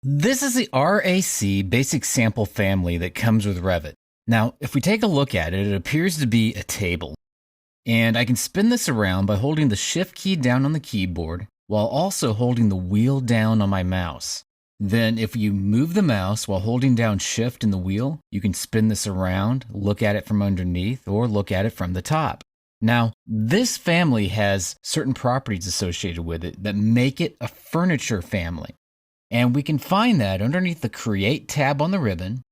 This is the RAC basic sample family that comes with Revit. Now, if we take a look at it, it appears to be a table. And I can spin this around by holding the Shift key down on the keyboard while also holding the wheel down on my mouse. Then if you move the mouse while holding down Shift and the wheel, you can spin this around, look at it from underneath, or look at it from the top. Now, this family has certain properties associated with it that make it a furniture family. And we can find that underneath the Create tab on the ribbon,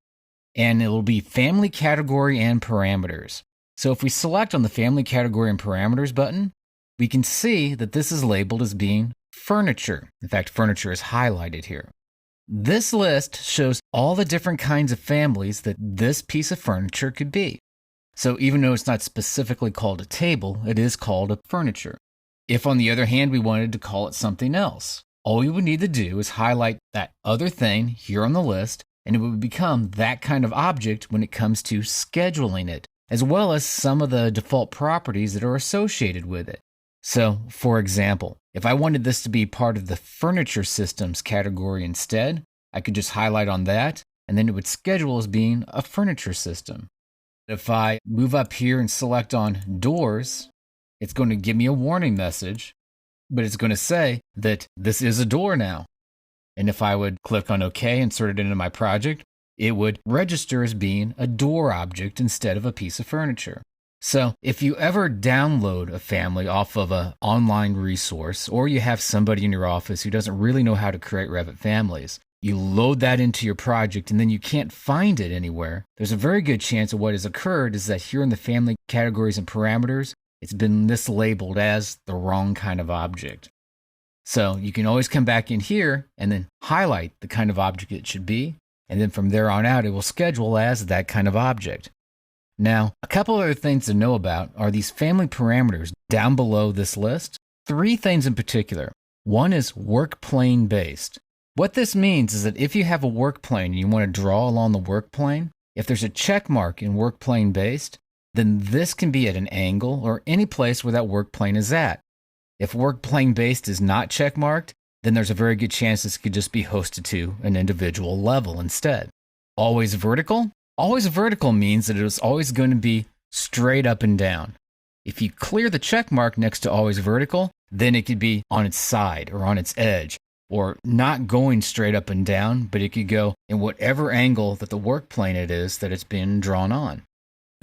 and it will be Family Category and Parameters. So if we select on the Family Category and Parameters button, we can see that this is labeled as being Furniture. In fact, Furniture is highlighted here. This list shows all the different kinds of families that this piece of furniture could be. So even though it's not specifically called a table, it is called a furniture. If, on the other hand, we wanted to call it something else, all we would need to do is highlight that other thing here on the list, and it would become that kind of object when it comes to scheduling it, as well as some of the default properties that are associated with it. So, for example, if I wanted this to be part of the Furniture Systems category instead, I could just highlight on that, and then it would schedule as being a furniture system. If I move up here and select on Doors, it's going to give me a warning message, but it's going to say that this is a door now. And if I would click on OK, insert it into my project, it would register as being a door object instead of a piece of furniture. So if you ever download a family off of an online resource, or you have somebody in your office who doesn't really know how to create Revit families, you load that into your project and then you can't find it anywhere, there's a very good chance that what has occurred is that here in the Family Categories and Parameters, it's been mislabeled as the wrong kind of object. So you can always come back in here and then highlight the kind of object it should be, and then from there on out, it will schedule as that kind of object. Now, a couple other things to know about are these family parameters down below this list. 3 things in particular. One is work plane based. What this means is that if you have a work plane and you want to draw along the work plane, if there's a check mark in work plane based, then this can be at an angle or any place where that work plane is at. If work plane based is not check marked, then there's a very good chance this could just be hosted to an individual level instead. Always vertical? Always vertical means that it is always going to be straight up and down. If you clear the check mark next to always vertical, then it could be on its side or on its edge, or not going straight up and down, but it could go in whatever angle that the work plane it is that it's been drawn on.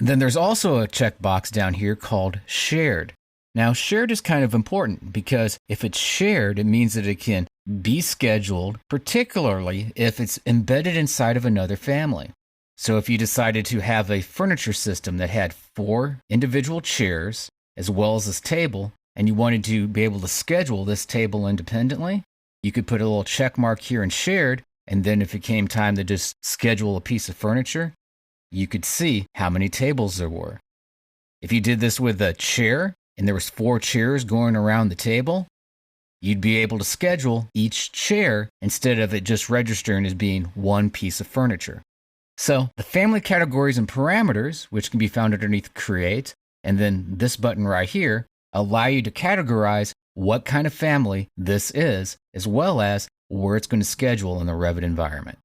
Then there's also a checkbox down here called Shared. Now, shared is kind of important because if it's shared, it means that it can be scheduled, particularly if it's embedded inside of another family. So if you decided to have a furniture system that had 4 individual chairs as well as this table, and you wanted to be able to schedule this table independently, you could put a little check mark here in shared, and then if it came time to just schedule a piece of furniture, you could see how many tables there were. If you did this with a chair, and there was 4 chairs going around the table, you'd be able to schedule each chair instead of it just registering as being one piece of furniture. So the family categories and parameters, which can be found underneath Create, and then this button right here, allow you to categorize what kind of family this is, as well as where it's going to schedule in the Revit environment.